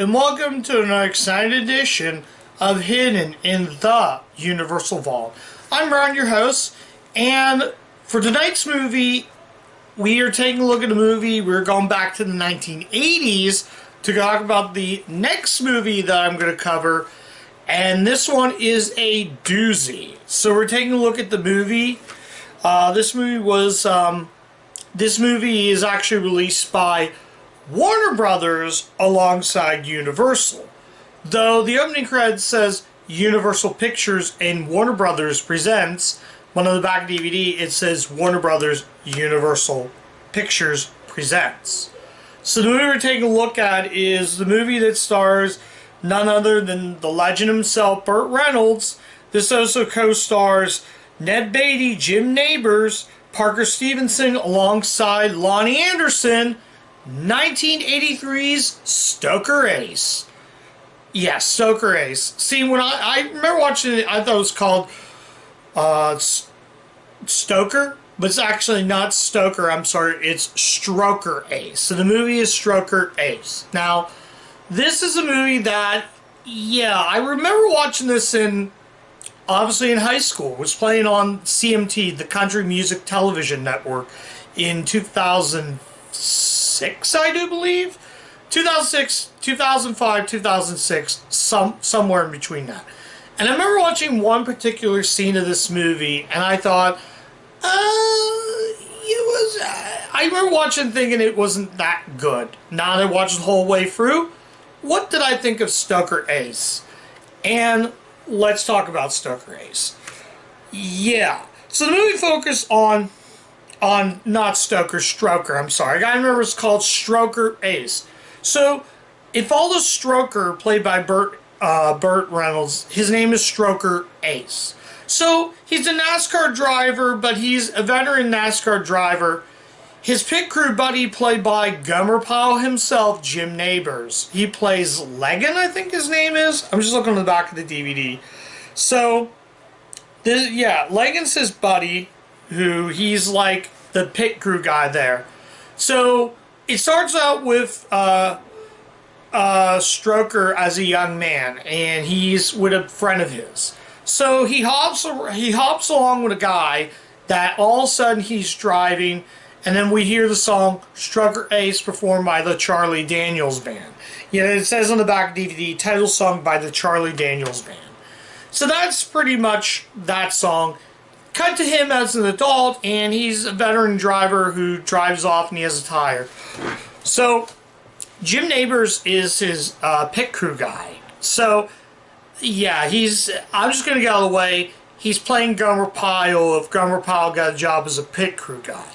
and welcome to another exciting edition of Hidden in the Universal Vault. I'm Ron, your host, and for tonight's movie, we are taking a look at a movie. We're going back to the 1980s to talk about the next movie that I'm going to cover, and this one is a doozy. So we're taking a look at the movie. This movie is actually released by Warner Brothers alongside Universal. Though the opening credits says Universal Pictures and Warner Brothers presents, but on the back DVD it says Warner Brothers Universal Pictures presents. So the movie we're taking a look at is the movie that stars none other than the legend himself, Burt Reynolds. This also co-stars Ned Beatty, Jim Nabors, Parker Stevenson alongside Lonnie Anderson, 1983's Stoker Ace. Yes, Stoker Ace. See, when I remember watching it, I thought it was called Stoker, but it's actually not Stoker, I'm sorry, it's Stroker Ace. So the movie is Stroker Ace. Now, this is a movie that, I remember watching this obviously in high school. It was playing on CMT, the Country Music Television Network, in 2006, I do believe. 2006, 2005, 2006, somewhere in between that. And I remember watching one particular scene of this movie, and I thought, I remember watching thinking it wasn't that good. Now that I watched the whole way through, what did I think of Stoker Ace? And let's talk about Stoker Ace. Yeah. So the movie focused on not Stoker, Stroker, I'm sorry. I gotta remember it's called Stroker Ace. So, it follows Stroker, played by Burt Reynolds. His name is Stroker Ace. So, he's a NASCAR driver, but he's a veteran NASCAR driver. His pit crew buddy, played by Gomer Pyle himself, Jim Nabors. He plays Legan, I think his name is. I'm just looking at the back of the DVD. So, Legan's his buddy, who he's like the pit crew guy there. So, it starts out with Stroker as a young man, and he's with a friend of his. So he hops along with a guy that all of a sudden he's driving, and then we hear the song Stroker Ace performed by the Charlie Daniels Band. It says on the back DVD, title song by the Charlie Daniels Band. So that's pretty much that song. Cut to him as an adult, and he's a veteran driver who drives off and he has a tire. So, Jim Nabors is his pit crew guy. So, I'm just going to get out of the way. He's playing Gomer Pyle if Gomer Pyle got a job as a pit crew guy.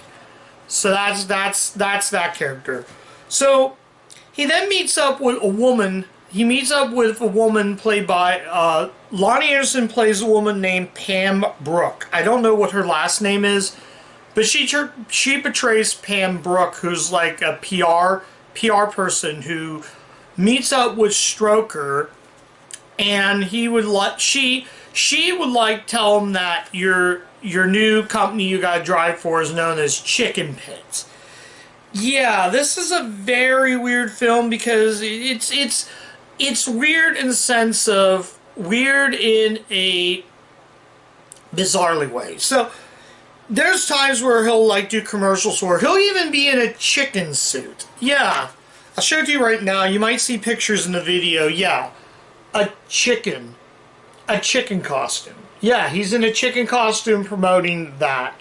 So that's that character. So, he then meets up with a woman. He meets up with a woman played by, Lonnie Anderson plays a woman named Pam Brooke. I don't know what her last name is, but she portrays Pam Brooke, who's like a PR person who meets up with Stroker, and she would tell him that your new company you gotta drive for is known as Chicken Pit. Yeah, this is a very weird film because it's weird in the sense of weird in a bizarrely way. So there's times where he'll do commercials where he'll even be in a chicken suit. Yeah, I'll show it to you right now. You might see pictures in the video. Yeah, a chicken costume. Yeah, he's in a chicken costume promoting that.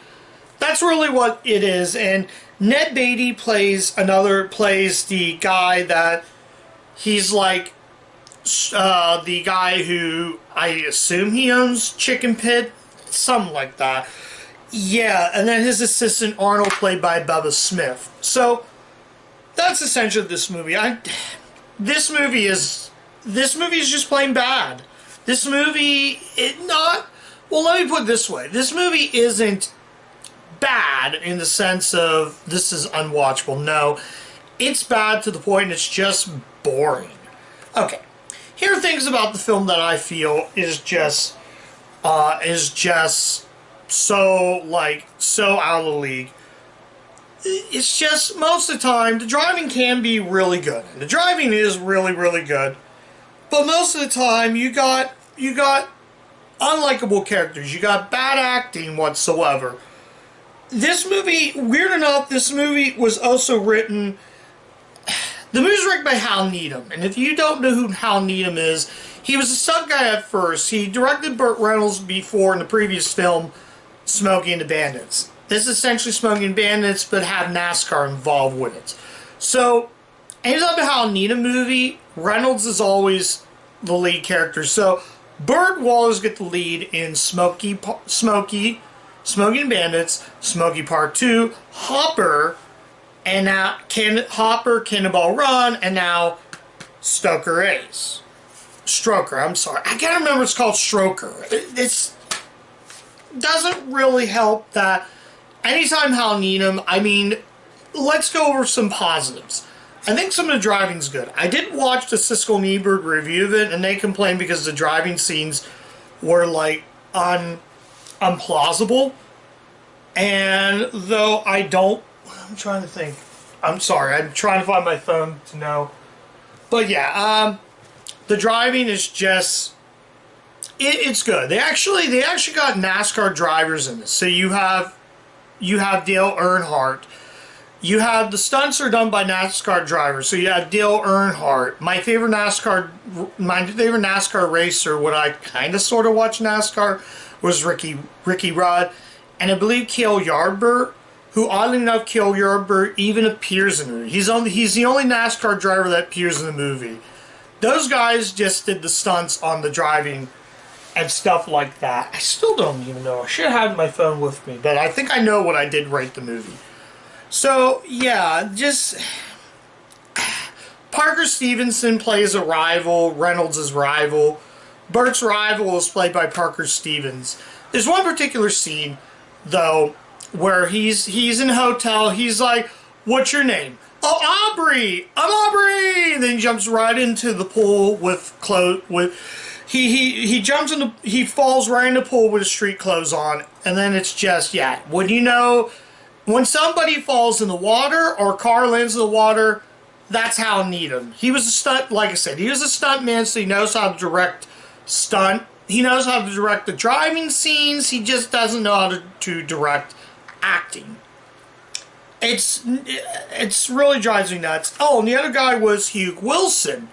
That's really what it is. And Ned Beatty plays the guy that he's like the guy who I assume he owns Chicken Pit, something like that. Yeah, and then his assistant Arnold, played by Bubba Smith. So that's essentially this movie. This movie is just plain bad. This movie let me put it this way. This movie isn't bad in the sense of this is unwatchable. No, it's bad to the point it's just boring. Okay, here are things about the film that I feel is just so out of the league. it's just most of the time the driving can be really good. The driving is really, really good. But most of the time you got unlikable characters. You got bad acting whatsoever. This movie, weird enough, this movie was also written... The movie's written by Hal Needham. And if you don't know who Hal Needham is, he was a stunt guy at first. He directed Burt Reynolds before in the previous film, Smokey and the Bandits. This is essentially Smokey and Bandits, but have NASCAR involved with it. So, anytime a Hal Needham movie, Reynolds is always the lead character. So, Burt will always get the lead in Smokey and Bandits, Smokey Part 2, Hopper, and now Hopper, Cannonball Run, and now Stroker, I'm sorry. I can't remember it's called Stroker. It's doesn't really help that anytime Hal Needham, I mean, let's go over some positives. I think some of the driving's good. I did watch the Siskel and Ebert review of it, and they complained because the driving scenes were, like, unplausible. And though I'm trying to think. I'm sorry, I'm trying to find my phone to know. But yeah, the driving is just... It's good. They actually got NASCAR drivers in this. So you have Dale Earnhardt. You have the stunts are done by NASCAR drivers. So you have Dale Earnhardt. My favorite NASCAR racer, when I kind of sort of watch NASCAR, was Ricky Rudd, and I believe Cale Yarborough, who oddly enough, Cale Yarborough even appears in the movie. He's the only NASCAR driver that appears in the movie. Those guys just did the stunts on the driving and stuff like that. I still don't even know. I should have had my phone with me, but I think I know what I did rate the movie. So, yeah, just... Parker Stevenson plays a rival, Reynolds' rival. Burt's rival is played by Parker Stevens. There's one particular scene, though, where he's in a hotel, he's like, "What's your name?" "Oh, Aubrey! I'm Aubrey!" And then he jumps right into the pool with he falls right in the pool with his street clothes on, and then it's just, yeah, when somebody falls in the water or a car lands in the water, that's Hal Needham. He was a stunt, like I said, he was a stunt man, so he knows how to direct stunt. He knows how to direct the driving scenes, he just doesn't know how to direct acting. It's really drives me nuts. Oh, and the other guy was Hugh Wilson.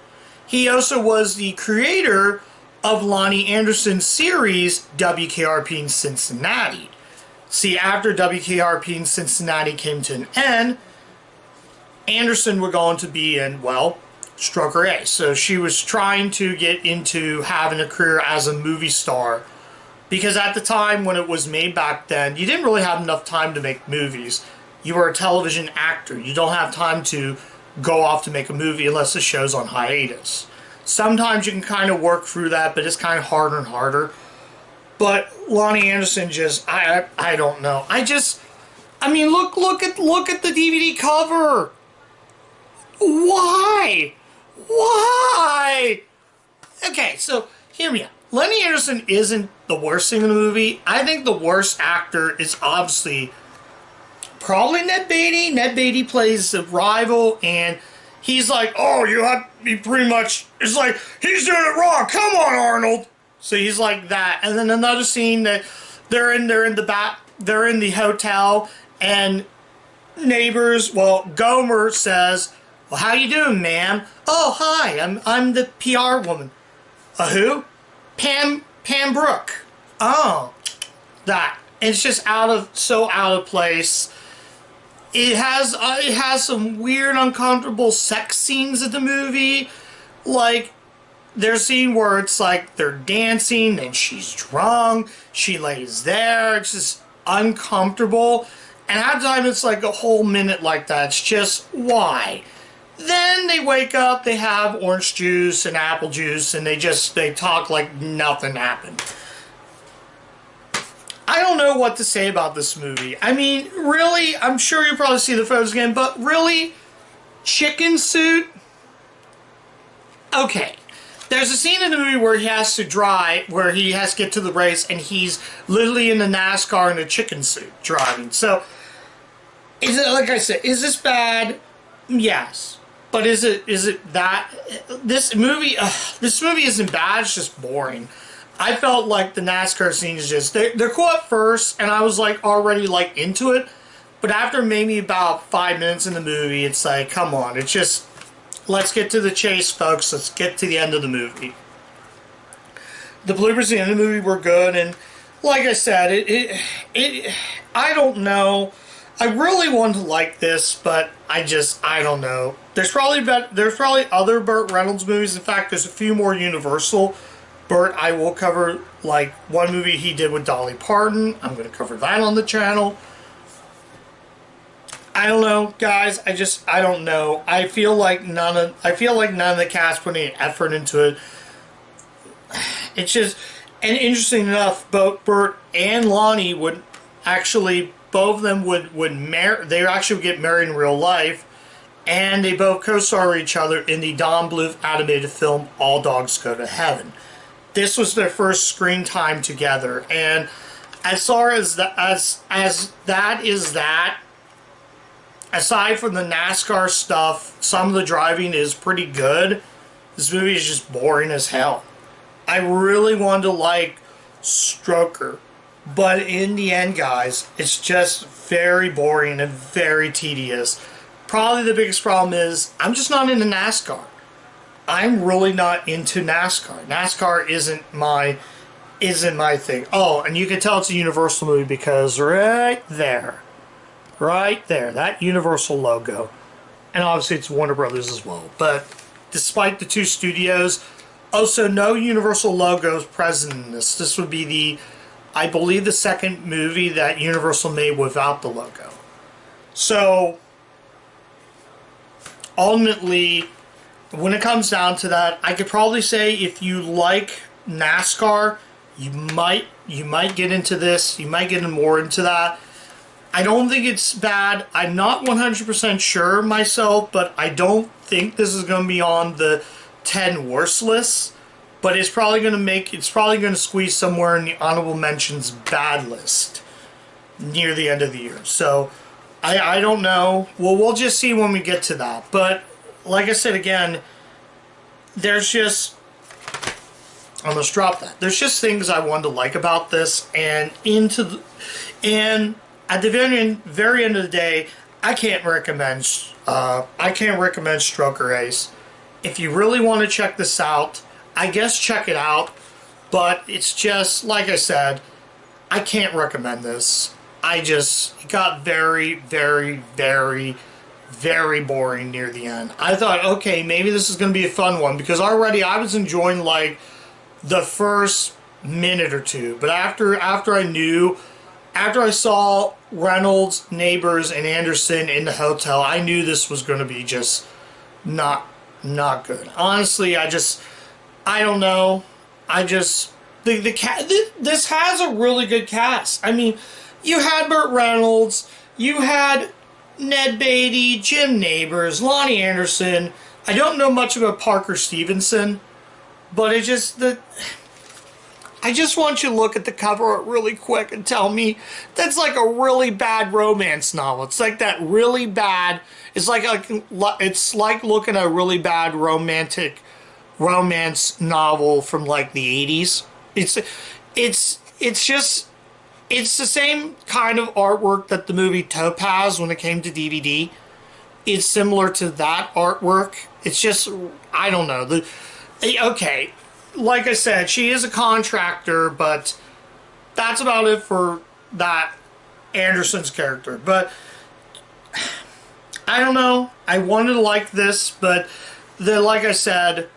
He also was the creator of Lonnie Anderson's series, WKRP in Cincinnati. See, after WKRP in Cincinnati came to an end, Anderson would go on to be in, well, Stroker A. So she was trying to get into having a career as a movie star. Because at the time when it was made back then, you didn't really have enough time to make movies. You were a television actor. You don't have time to go off to make a movie unless the show's on hiatus. Sometimes you can kind of work through that, but it's kind of harder and harder. But Lonnie Anderson just, I don't know. I mean, look at the DVD cover. Why? Okay, so hear me out. Lenny Anderson isn't the worst thing in the movie. I think the worst actor is obviously probably Ned Beatty. Ned Beatty plays the rival, and he's like, "Oh, he pretty much, it's like, he's doing it wrong. Come on, Arnold." So he's like that. And then another scene that they're in the hotel, and neighbors, well, Gomer says, "Well, how you doing, ma'am?" "Oh, hi, I'm the PR woman." Who?" Pam Brooke. Oh, that. It's just so out of place. It has some weird, uncomfortable sex scenes in the movie. Like, there's a scene where it's like they're dancing and she's drunk. She lays there. It's just uncomfortable. And half the time it's like a whole minute like that. It's just, why? Then they wake up, they have orange juice and apple juice, and they talk like nothing happened. I don't know what to say about this movie. I mean, really, I'm sure you'll probably see the photos again, but really? Chicken suit? Okay. There's a scene in the movie where he has to get to the race, and he's literally in the NASCAR in a chicken suit driving. So, Is it, like I said, is this bad? Yes. But is it that this movie isn't bad, it's just boring. I felt like the NASCAR scenes just they're cool at first, and I was like already like into it, but after maybe about 5 minutes in the movie, it's like, come on, it's just, let's get to the chase, folks. Let's get to the end of the movie. The bloopers at the end of the movie were good, and like I said, I don't know. I really want to like this, but I don't know. There's probably other Burt Reynolds movies. In fact, there's a few more Universal Burt I will cover, like one movie he did with Dolly Parton. I'm going to cover that on the channel. I don't know, guys. I don't know. I feel like none of the cast put any effort into it. It's just, and interesting enough, both Burt and Lonnie would actually, both of them would marry. They actually would get married in real life, and they both co-star each other in the Don Bluth animated film All Dogs Go to Heaven. This was their first screen time together, and as far as that is that. Aside from the NASCAR stuff, some of the driving is pretty good. This movie is just boring as hell. I really wanted to like Stroker, but in the end, guys, it's just very boring and very tedious. Probably the biggest problem is I'm just not into NASCAR. I'm really not into NASCAR. NASCAR isn't my thing. Oh, and you can tell it's a Universal movie because right there, that Universal logo. And obviously it's Warner Brothers as well. But despite the two studios, also no Universal logos present in this. This would be I believe the second movie that Universal made without the logo. So, ultimately, when it comes down to that, I could probably say if you like NASCAR, you might get into this. You might get more into that. I don't think it's bad. I'm not 100% sure myself, but I don't think this is going to be on the 10 worst list. But it's probably going to squeeze somewhere in the honorable mentions bad list near the end of the year. So I don't know. Well, we'll just see when we get to that. But like I said again, there's just, almost dropped that. There's just things I wanted to like about this, and at the very end of the day, I can't recommend Stroker Ace. If you really want to check this out, I guess check it out. But it's just, like I said, I can't recommend this. It got very, very, very, very boring near the end. I thought, okay, maybe this is going to be a fun one, because already I was enjoying like the first minute or two. But after I saw Reynolds, Neighbors, and Anderson in the hotel, I knew this was going to be just not good. Honestly, I don't know. This has a really good cast. I mean, you had Burt Reynolds, you had Ned Beatty, Jim Neighbors, Lonnie Anderson. I don't know much about Parker Stevenson, but I just want you to look at the cover art really quick and tell me that's like a really bad romance novel. It's like that really bad. It's like looking at a really bad romance novel from like the 80s. It's the same kind of artwork that the movie Topaz when it came to DVD. It's similar to that artwork. It's just, I don't know. Okay. Like I said, she is a contractor, but that's about it for that Anderson's character. But I don't know. I wanted to like this, but like I said,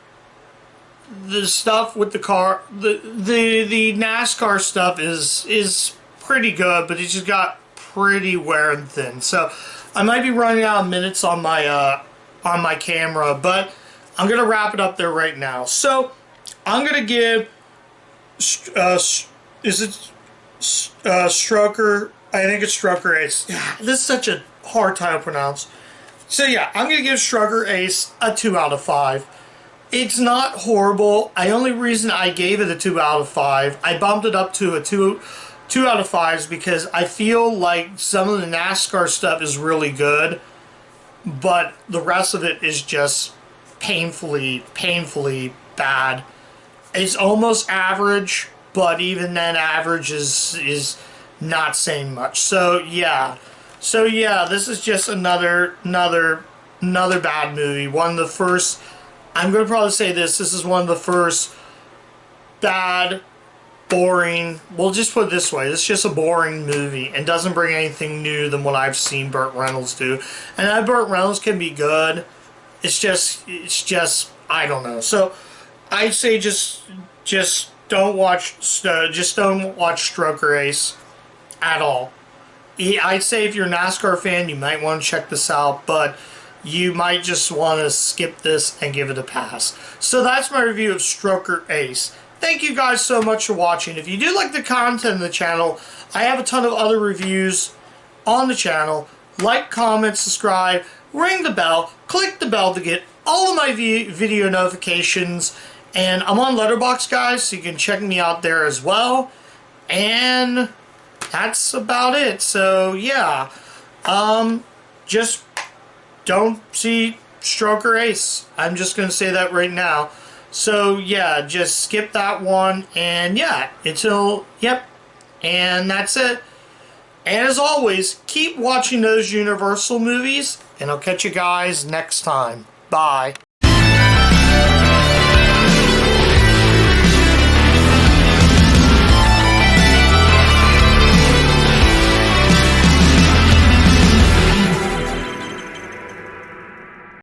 the stuff with the car, the NASCAR stuff is pretty good, but it just got pretty wear and thin. So I might be running out of minutes on my camera, but I'm gonna wrap it up there right now. So I'm going to give, Stroker, I think it's Stroker Ace. This is such a hard title to pronounce. So yeah, I'm going to give Stroker Ace a 2 out of 5. It's not horrible. The only reason I gave it a 2 out of 5, I bumped it up to a 2 2 out of 5s because I feel like some of the NASCAR stuff is really good, but the rest of it is just painfully bad. It's almost average, but even then average is not saying much. So yeah, this is just another bad movie. One of the first, I'm going to probably say this is one of the first bad, boring, we'll just put it this way, it's just a boring movie and doesn't bring anything new than what I've seen Burt Reynolds do. And Burt Reynolds can be good. It's just I don't know. So I'd say just don't watch Stroker Ace at all. I'd say if you're a NASCAR fan, you might want to check this out, but you might just want to skip this and give it a pass. So that's my review of Stroker Ace. Thank you guys so much for watching. If you do like the content of the channel, I have a ton of other reviews on the channel. Like, comment, subscribe, ring the bell, click the bell to get all of my video notifications. And I'm on Letterboxd, guys, so you can check me out there as well. And that's about it. So yeah, just don't see Stroker Ace. I'm just gonna say that right now. So yeah, just skip that one, and yeah, and that's it. And as always, keep watching those Universal movies, and I'll catch you guys next time. Bye.